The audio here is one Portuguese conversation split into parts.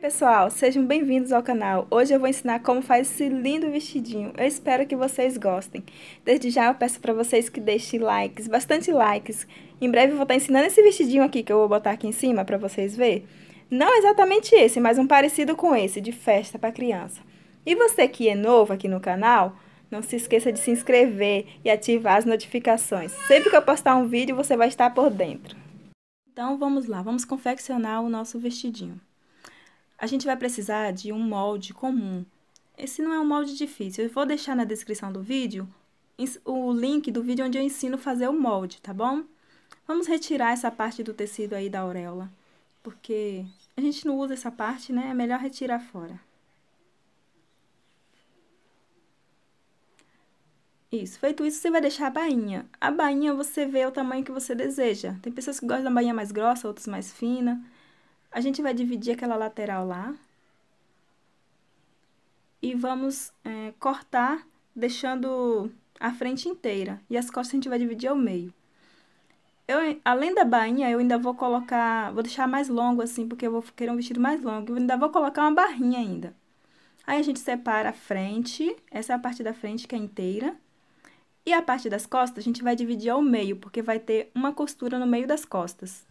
Pessoal, sejam bem-vindos ao canal. Hoje eu vou ensinar como faz esse lindo vestidinho. Eu espero que vocês gostem. Desde já eu peço para vocês que deixem likes, bastante likes. Em breve eu vou estar ensinando esse vestidinho aqui que eu vou botar aqui em cima para vocês verem. Não exatamente esse, mas um parecido com esse, de festa para criança. E você que é novo aqui no canal, não se esqueça de se inscrever e ativar as notificações. Sempre que eu postar um vídeo, você vai estar por dentro. Então vamos lá, vamos confeccionar o nosso vestidinho. A gente vai precisar de um molde comum. Esse não é um molde difícil. Eu vou deixar na descrição do vídeo o link do vídeo onde eu ensino a fazer o molde, tá bom? Vamos retirar essa parte do tecido aí da auréola, porque a gente não usa essa parte, né? É melhor retirar fora. Isso, feito isso, você vai deixar a bainha. A bainha você vê o tamanho que você deseja. Tem pessoas que gostam da bainha mais grossa, outras mais fina. A gente vai dividir aquela lateral lá. E vamos cortar, deixando a frente inteira. E as costas a gente vai dividir ao meio. Além da bainha, eu ainda vou colocar, vou deixar mais longo assim, porque eu vou querer um vestido mais longo. Eu ainda vou colocar uma barrinha ainda. Aí a gente separa a frente, essa é a parte da frente que é inteira. E a parte das costas a gente vai dividir ao meio, porque vai ter uma costura no meio das costas.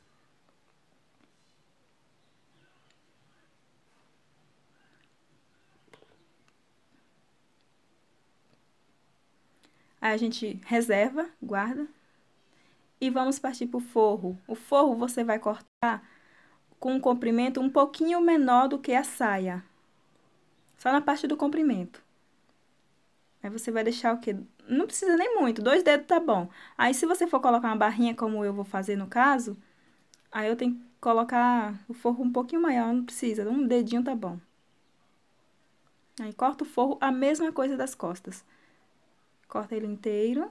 Aí a gente reserva, guarda. E vamos partir para o forro. O forro você vai cortar com um comprimento um pouquinho menor do que a saia. Só na parte do comprimento. Aí você vai deixar o quê? Não precisa nem muito, 2 dedos tá bom. Aí se você for colocar uma barrinha, como eu vou fazer no caso, aí eu tenho que colocar o forro um pouquinho maior, não precisa, um dedinho tá bom. Aí corta o forro, a mesma coisa das costas. Corta ele inteiro.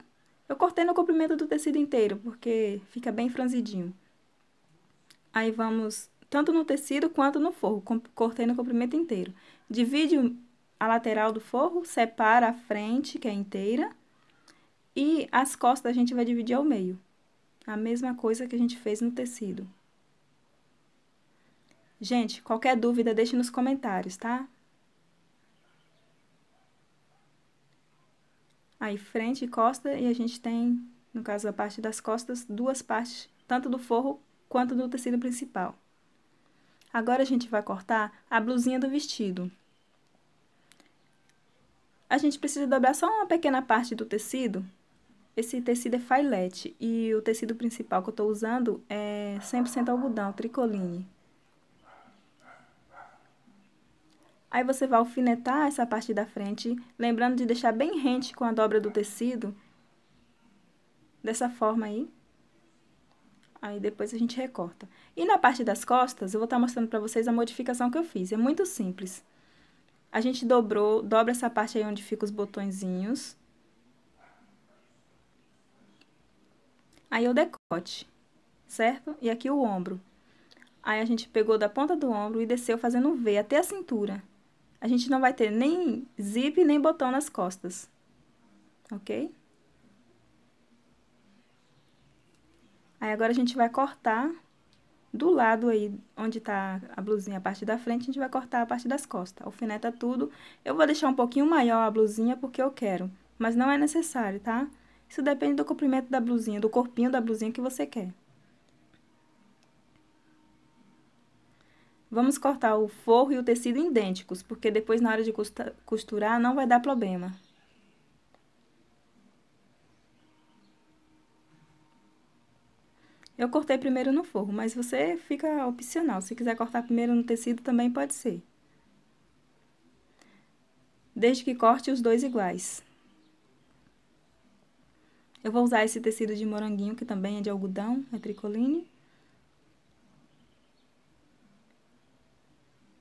Eu cortei no comprimento do tecido inteiro, porque fica bem franzidinho. Aí vamos tanto no tecido quanto no forro, cortei no comprimento inteiro. Divide a lateral do forro, separa a frente, que é inteira, e as costas a gente vai dividir ao meio. A mesma coisa que a gente fez no tecido. Gente, qualquer dúvida, deixe nos comentários, tá? Aí, frente e costa, e a gente tem, no caso, a parte das costas, 2 partes, tanto do forro quanto do tecido principal. Agora, a gente vai cortar a blusinha do vestido. A gente precisa dobrar só uma pequena parte do tecido. Esse tecido é filete e o tecido principal que eu estou usando é 100% algodão, tricoline. Aí você vai alfinetar essa parte da frente, lembrando de deixar bem rente com a dobra do tecido, dessa forma aí. Aí depois a gente recorta. E na parte das costas, eu vou estar mostrando para vocês a modificação que eu fiz. É muito simples. A gente dobra essa parte aí onde ficam os botõezinhos. Aí o decote, certo? E aqui o ombro. Aí a gente pegou da ponta do ombro e desceu fazendo um V até a cintura. A gente não vai ter nem zip, nem botão nas costas, ok? Aí agora a gente vai cortar do lado aí, onde tá a blusinha, a parte da frente, a gente vai cortar a parte das costas. Alfineta tudo. Eu vou deixar um pouquinho maior a blusinha porque eu quero, mas não é necessário, tá? Isso depende do comprimento da blusinha, do corpinho da blusinha que você quer. Vamos cortar o forro e o tecido idênticos, porque depois na hora de costurar não vai dar problema. Eu cortei primeiro no forro, mas você fica opcional. Se quiser cortar primeiro no tecido, também pode ser. Desde que corte os dois iguais. Eu vou usar esse tecido de moranguinho, que também é de algodão, é tricoline.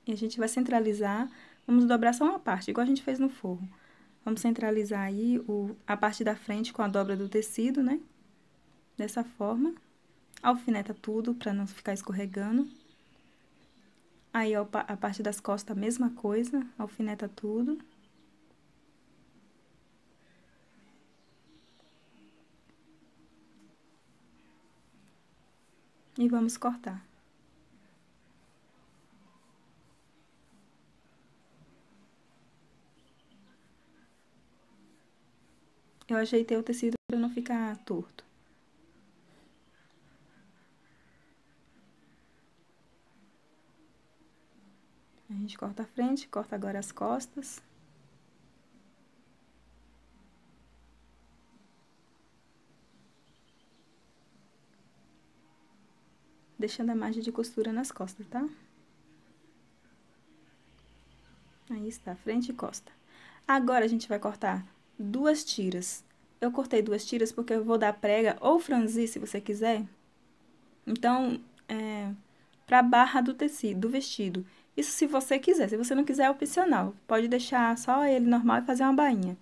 E a gente vai centralizar, vamos dobrar só uma parte, igual a gente fez no forro. Vamos centralizar aí a parte da frente com a dobra do tecido, né? Dessa forma. Alfineta tudo, pra não ficar escorregando. Aí, a parte das costas, a mesma coisa, alfineta tudo. E vamos cortar. Eu ajeitei o tecido para não ficar torto. A gente corta a frente, corta agora as costas. Deixando a margem de costura nas costas, tá? Aí está, frente e costa. Agora, a gente vai cortar 2 tiras. Eu cortei 2 tiras porque eu vou dar prega ou franzir, se você quiser. Então, pra barra do tecido, do vestido. Isso se você quiser. Se você não quiser, é opcional. Pode deixar só ele normal e fazer uma bainha.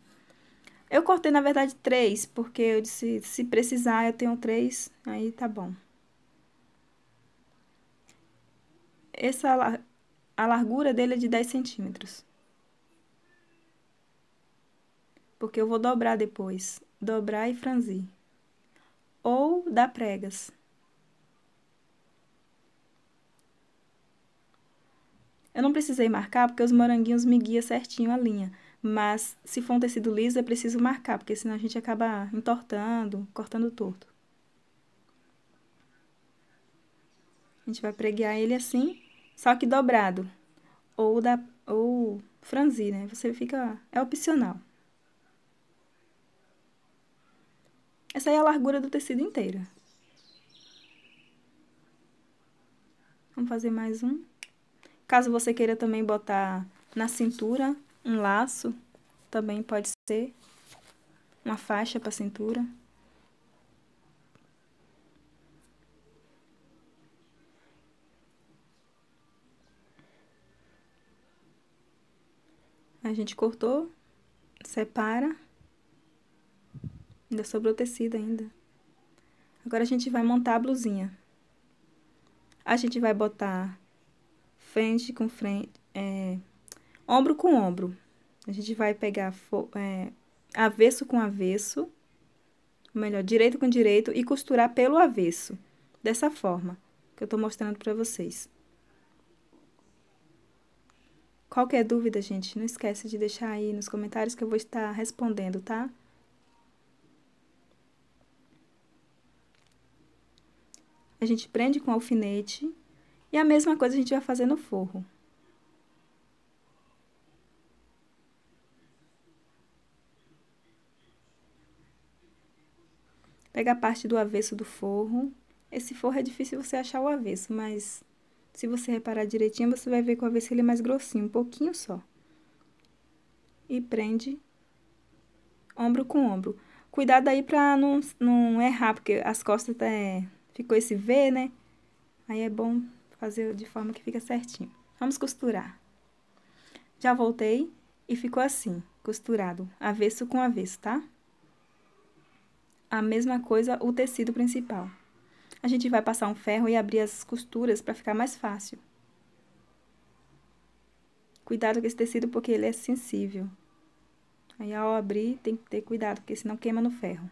Eu cortei, na verdade, 3, porque eu disse, se precisar, eu tenho 3, aí tá bom. A largura dele é de 10 centímetros. Porque eu vou dobrar depois. Dobrar e franzir. Ou dar pregas. Eu não precisei marcar, porque os moranguinhos me guiam certinho a linha. Mas, se for um tecido liso, é preciso marcar, porque senão a gente acaba entortando, cortando torto. A gente vai preguear ele assim, só que dobrado. Ou franzir, né? Você fica... É opcional. Essa aí é a largura do tecido inteiro. Vamos fazer mais um. Caso você queira também botar na cintura um laço, também pode ser. Uma faixa para cintura. A gente cortou, separa. Ainda sobrou tecido ainda. Agora, a gente vai montar a blusinha. A gente vai botar frente com frente, ombro com ombro. A gente vai pegar avesso com avesso, ou melhor, direito com direito, e costurar pelo avesso. Dessa forma, que eu tô mostrando pra vocês. Qualquer dúvida, gente, não esquece de deixar aí nos comentários que eu vou estar respondendo, tá? A gente prende com alfinete e a mesma coisa a gente vai fazer no forro. Pega a parte do avesso do forro. Esse forro é difícil você achar o avesso, mas se você reparar direitinho, você vai ver que o avesso ele é mais grossinho, um pouquinho só. E prende ombro com ombro. Cuidado aí pra não errar, porque as costas ficou esse V, né? Aí é bom fazer de forma que fica certinho. Vamos costurar. Já voltei e ficou assim, costurado, avesso com avesso, tá? A mesma coisa o tecido principal. A gente vai passar um ferro e abrir as costuras para ficar mais fácil. Cuidado com esse tecido porque ele é sensível. Aí, ao abrir, tem que ter cuidado, porque senão queima no ferro.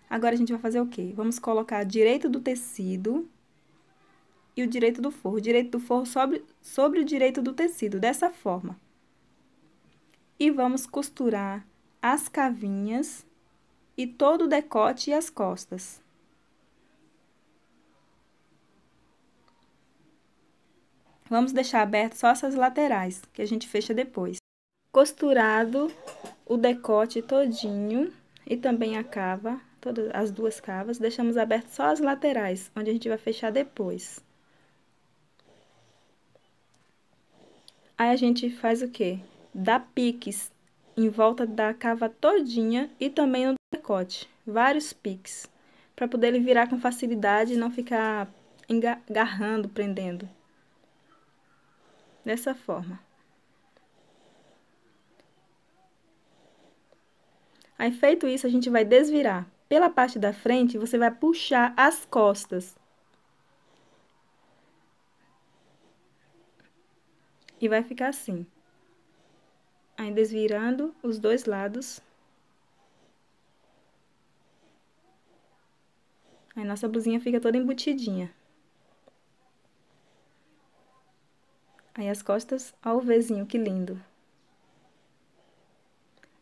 Agora, a gente vai fazer o quê? Vamos colocar direito do tecido e o direito do forro. O direito do forro sobre o direito do tecido, dessa forma. E vamos costurar as cavinhas e todo o decote e as costas. Vamos deixar aberto só essas laterais, que a gente fecha depois. Costurado o decote todinho e também a cava, todas as 2 cavas, deixamos aberto só as laterais, onde a gente vai fechar depois. Aí, a gente faz o quê? Dá piques em volta da cava todinha e também no decote, vários piques, para poder ele virar com facilidade e não ficar agarrando, prendendo. Dessa forma. Aí, feito isso, a gente vai desvirar. Pela parte da frente, você vai puxar as costas. E vai ficar assim. Aí, desvirando os 2 lados. Aí, nossa blusinha fica toda embutidinha. Aí, as costas, ó o Vzinho, que lindo.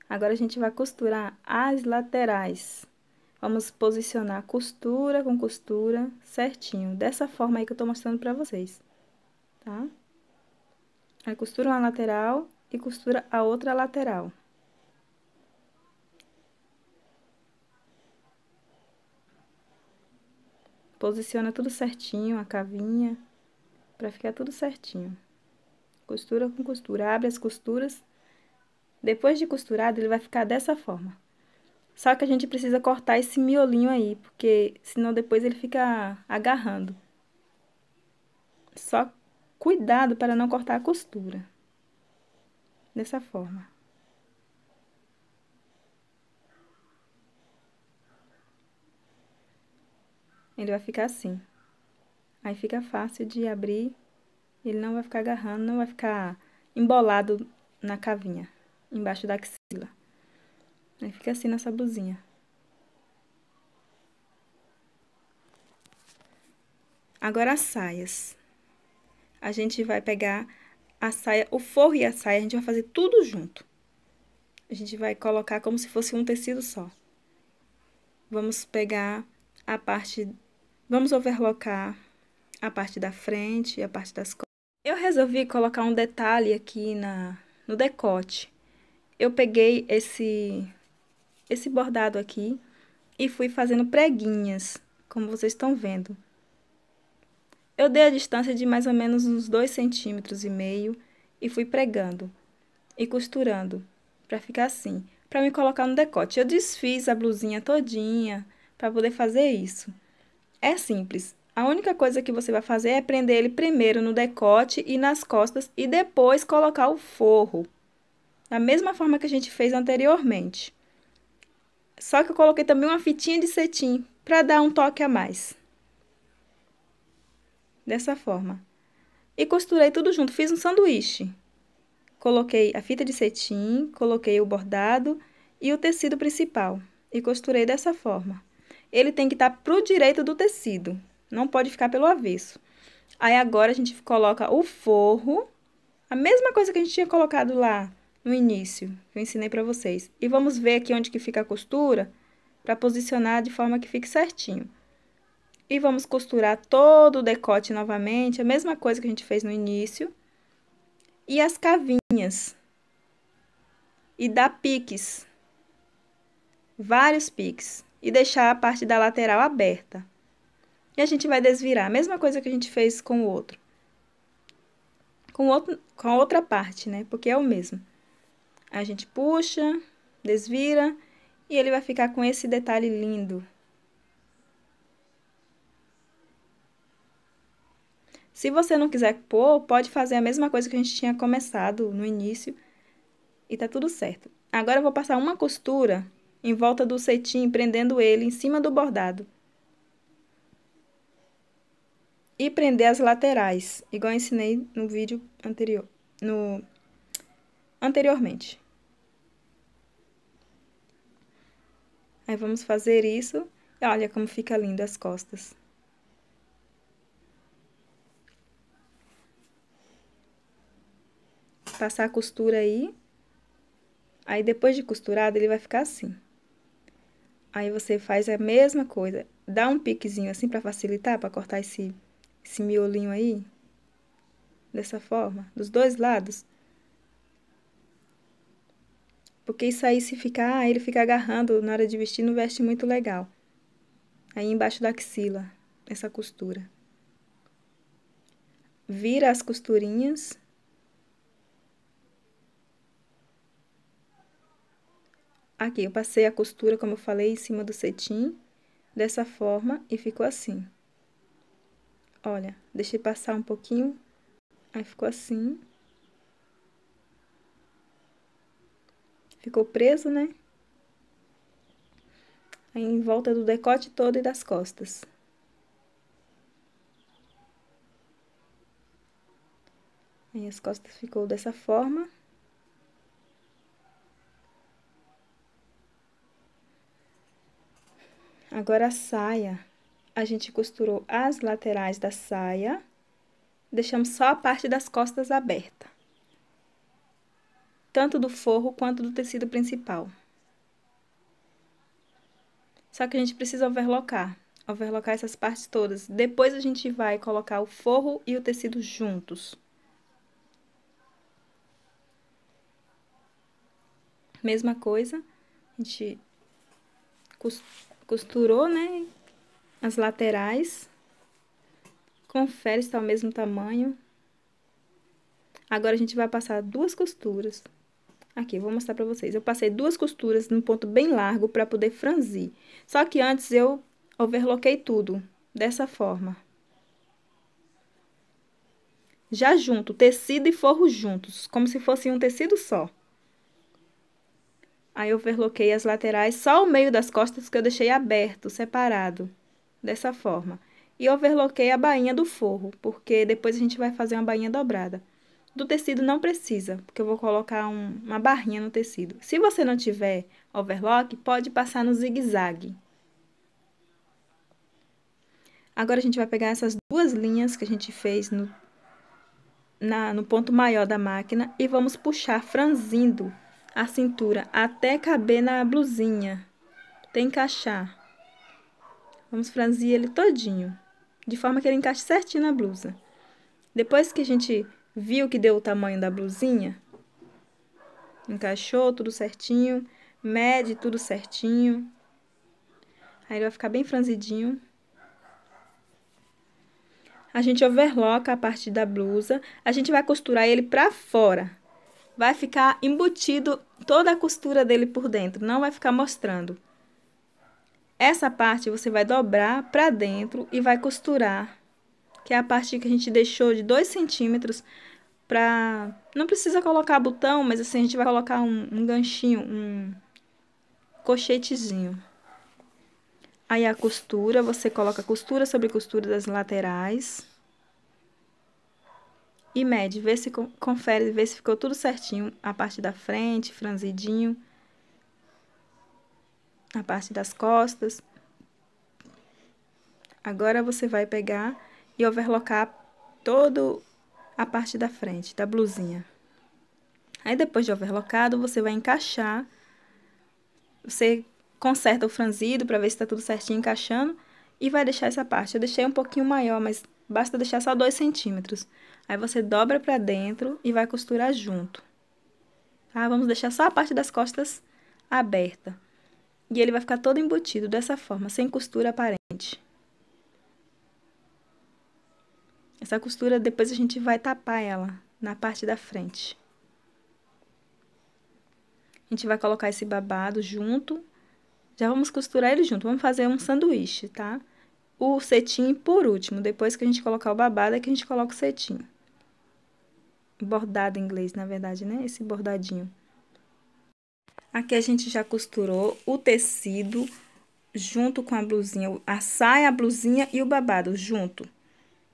Agora, a gente vai costurar as laterais. Vamos posicionar costura com costura certinho. Dessa forma aí que eu tô mostrando pra vocês, tá? Aí, costura uma lateral e costura a outra lateral. Posiciona tudo certinho, a cavinha, pra ficar tudo certinho. Costura com costura, abre as costuras. Depois de costurado, ele vai ficar dessa forma. Só que a gente precisa cortar esse miolinho aí, porque senão depois ele fica agarrando. Só cuidado para não cortar a costura. Dessa forma. Ele vai ficar assim. Aí fica fácil de abrir. Ele não vai ficar agarrando, não vai ficar embolado na cavinha, embaixo da axila. Aí fica assim nessa blusinha. Agora as saias. A gente vai pegar a saia, o forro e a saia, a gente vai fazer tudo junto. A gente vai colocar como se fosse um tecido só. Vamos pegar a parte, vamos overlocar a parte da frente e a parte das costas. Eu resolvi colocar um detalhe aqui no decote. Eu peguei esse bordado aqui e fui fazendo preguinhas, como vocês estão vendo. Eu dei a distância de mais ou menos uns 2,5 centímetros e fui pregando e costurando para ficar assim, para me colocar no decote. Eu desfiz a blusinha todinha para poder fazer isso. É simples. A única coisa que você vai fazer é prender ele primeiro no decote e nas costas e depois colocar o forro, da mesma forma que a gente fez anteriormente. Só que eu coloquei também uma fitinha de cetim para dar um toque a mais. Dessa forma. E costurei tudo junto, fiz um sanduíche. Coloquei a fita de cetim, coloquei o bordado e o tecido principal. E costurei dessa forma. Ele tem que estar pro direito do tecido, não pode ficar pelo avesso. Aí, agora, a gente coloca o forro, a mesma coisa que a gente tinha colocado lá no início, que eu ensinei pra vocês. E vamos ver aqui onde que fica a costura, pra posicionar de forma que fique certinho. E vamos costurar todo o decote novamente, a mesma coisa que a gente fez no início. E as cavinhas. E dar piques. Vários piques. E deixar a parte da lateral aberta. E a gente vai desvirar, a mesma coisa que a gente fez com o outro. Com a outra parte, né? Porque é o mesmo. A gente puxa, desvira e ele vai ficar com esse detalhe lindo. Se você não quiser pôr, pode fazer a mesma coisa que a gente tinha começado no início e tá tudo certo. Agora eu vou passar uma costura em volta do cetim, prendendo ele em cima do bordado. E prender as laterais, igual eu ensinei no vídeo anteriormente. Aí, vamos fazer isso. E olha como fica lindo as costas. Passar a costura aí. Aí, depois de costurado, ele vai ficar assim. Aí, você faz a mesma coisa. Dá um piquezinho assim pra facilitar, pra cortar esse miolinho aí. Dessa forma, dos dois lados. Porque isso aí, se ficar, ele fica agarrando na hora de vestir, não veste muito legal. Aí, embaixo da axila, essa costura. Vira as costurinhas. Aqui, eu passei a costura, como eu falei, em cima do cetim, dessa forma, e ficou assim. Olha, deixei passar um pouquinho, aí ficou assim. Ficou preso, né? Aí, em volta do decote todo e das costas. Aí, as costas ficou dessa forma. Agora, a saia, a gente costurou as laterais da saia, deixamos só a parte das costas aberta. tanto do forro quanto do tecido principal. Só que a gente precisa overlocar essas partes todas. Depois a gente vai colocar o forro e o tecido juntos. Mesma coisa, a gente costurou, né, as laterais. Confere se tá o mesmo tamanho. Agora a gente vai passar 2 costuras. Aqui, eu vou mostrar pra vocês. Eu passei 2 costuras num ponto bem largo pra poder franzir. Só que antes eu overloquei tudo, dessa forma. Já junto, tecido e forro juntos, como se fosse um tecido só. Aí eu overloquei as laterais, só o meio das costas que eu deixei aberto, separado, dessa forma. E overloquei a bainha do forro, porque depois a gente vai fazer uma bainha dobrada. Do tecido não precisa, porque eu vou colocar uma barrinha no tecido. Se você não tiver overlock, pode passar no zigue-zague. Agora a gente vai pegar essas 2 linhas que a gente fez no ponto maior da máquina e vamos puxar franzindo a cintura até caber na blusinha, até encaixar. Vamos franzir ele todinho, de forma que ele encaixe certinho na blusa. Depois que a gente viu que deu o tamanho da blusinha, encaixou tudo certinho, mede tudo certinho. Aí ele vai ficar bem franzidinho. A gente overloca a parte da blusa, a gente vai costurar ele pra fora. Vai ficar embutido toda a costura dele por dentro, não vai ficar mostrando. Essa parte você vai dobrar pra dentro e vai costurar, que é a parte que a gente deixou de 2 centímetros pra... Não precisa colocar botão, mas assim, a gente vai colocar um ganchinho, um colchetezinho. Aí a costura, você coloca costura sobre costura das laterais. E mede, vê se confere, vê se ficou tudo certinho. A parte da frente, franzidinho. A parte das costas. Agora você vai pegar e overlocar toda a parte da frente, da blusinha. Aí depois de overlocado, você vai encaixar. Você conserta o franzido para ver se tá tudo certinho encaixando. E vai deixar essa parte. Eu deixei um pouquinho maior, mas basta deixar só 2 centímetros. Aí você dobra pra dentro e vai costurar junto. Tá? Vamos deixar só a parte das costas aberta. E ele vai ficar todo embutido dessa forma, sem costura aparente. Essa costura depois a gente vai tapar ela na parte da frente. A gente vai colocar esse babado junto. Já vamos costurar ele junto. Vamos fazer um sanduíche, tá? O cetim por último. Depois que a gente colocar o babado, é que a gente coloca o cetim. Bordado em inglês, na verdade, né? Esse bordadinho. Aqui a gente já costurou o tecido junto com a blusinha. A saia, a blusinha e o babado junto.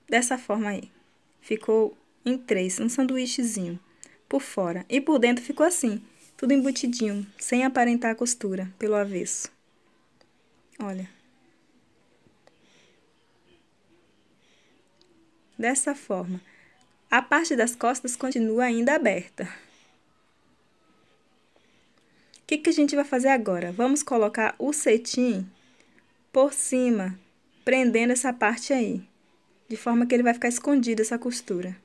Dessa forma aí. Ficou em 3, um sanduíchezinho por fora. E por dentro ficou assim, tudo embutidinho, sem aparentar a costura, pelo avesso. Olha. Dessa forma. A parte das costas continua ainda aberta. O que a gente vai fazer agora? Vamos colocar o cetim por cima, prendendo essa parte aí. De forma que ele vai ficar escondido, essa costura.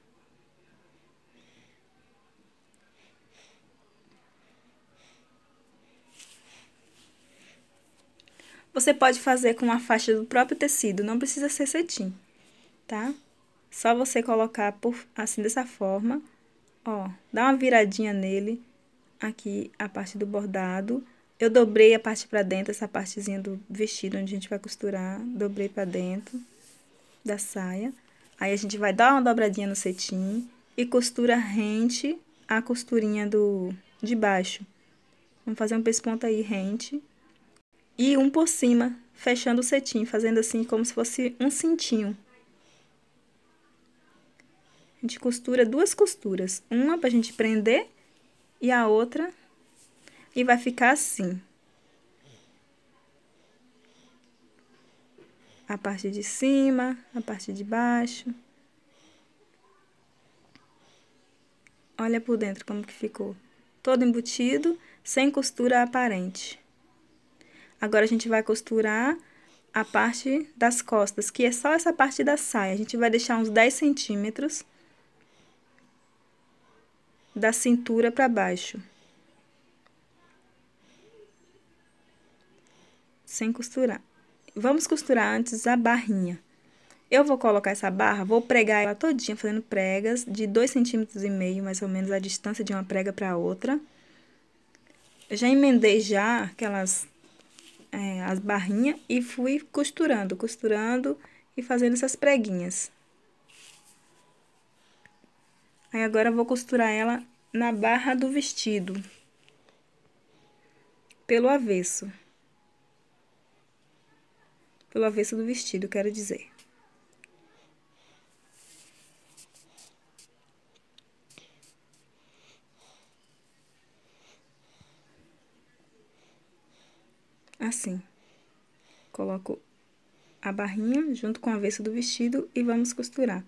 Você pode fazer com a faixa do próprio tecido, não precisa ser cetim, tá? Só você colocar assim, dessa forma, ó, dá uma viradinha nele, aqui a parte do bordado. Eu dobrei a parte pra dentro, essa partezinha do vestido, onde a gente vai costurar, dobrei pra dentro da saia. Aí a gente vai dar uma dobradinha no cetim e costura rente a costurinha de baixo. Vamos fazer um pesponto aí rente. E um por cima, fechando o cetim, fazendo assim como se fosse um cintinho. A gente costura 2 costuras, uma pra gente prender e a outra, e vai ficar assim. A parte de cima, a parte de baixo. Olha por dentro como que ficou. todo embutido, sem costura aparente. Agora, a gente vai costurar a parte das costas, que é só essa parte da saia. A gente vai deixar uns 10 centímetros da cintura para baixo. Sem costurar. Vamos costurar antes a barrinha. Eu vou colocar essa barra, vou pregar ela todinha, fazendo pregas de 2,5 centímetros, mais ou menos, a distância de uma prega para outra. Eu já emendei já aquelas as barrinhas e fui costurando e fazendo essas preguinhas. Aí, agora eu vou costurar ela na barra do vestido, pelo avesso. Pelo avesso do vestido, quero dizer. Assim. Coloco a barrinha junto com o avesso do vestido e vamos costurar.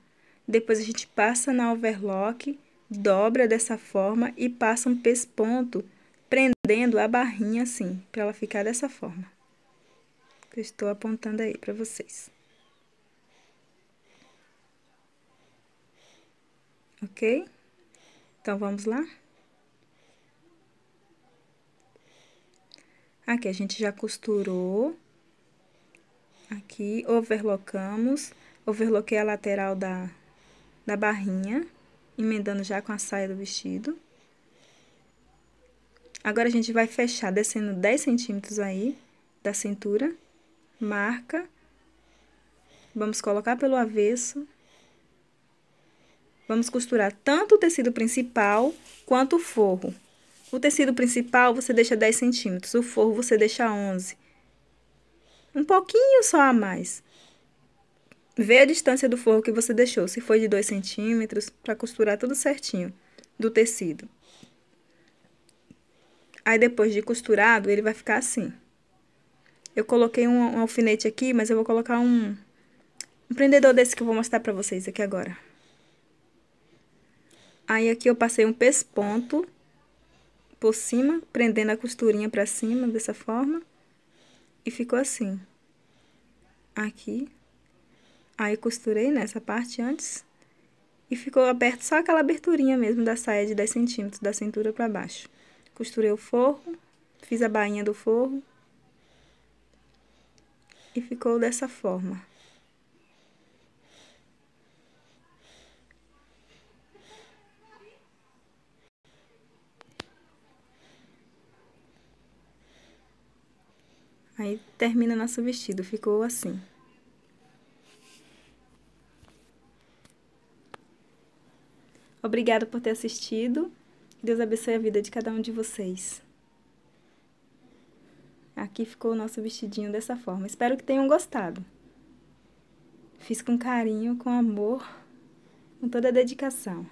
Depois, a gente passa na overlock, dobra dessa forma e passa um pesponto, prendendo a barrinha assim, para ela ficar dessa forma. Eu estou apontando aí para vocês. Ok? Então, vamos lá? Aqui, a gente já costurou. Aqui, overlockamos. Overloquei a lateral da barrinha, emendando já com a saia do vestido. Agora, a gente vai fechar descendo 10 centímetros aí da cintura. Marca. Vamos colocar pelo avesso. Vamos costurar tanto o tecido principal quanto o forro. O tecido principal você deixa 10 centímetros, o forro você deixa 11. Um pouquinho só a mais. Vê a distância do forro que você deixou, se foi de 2 centímetros, para costurar tudo certinho do tecido. Aí, depois de costurado, ele vai ficar assim. Eu coloquei um alfinete aqui, mas eu vou colocar um prendedor desse que eu vou mostrar pra vocês aqui agora. Aí, aqui eu passei um pesponto por cima, prendendo a costurinha pra cima, dessa forma. E ficou assim. Aqui. Aí, costurei nessa parte antes. E ficou aberto só aquela aberturinha mesmo da saia de 10 centímetros, da cintura pra baixo. Costurei o forro, fiz a bainha do forro. E ficou dessa forma. Aí, termina nosso vestido, ficou assim. Obrigada por ter assistido. Deus abençoe a vida de cada um de vocês. Aqui ficou o nosso vestidinho dessa forma. Espero que tenham gostado. Fiz com carinho, com amor, com toda a dedicação.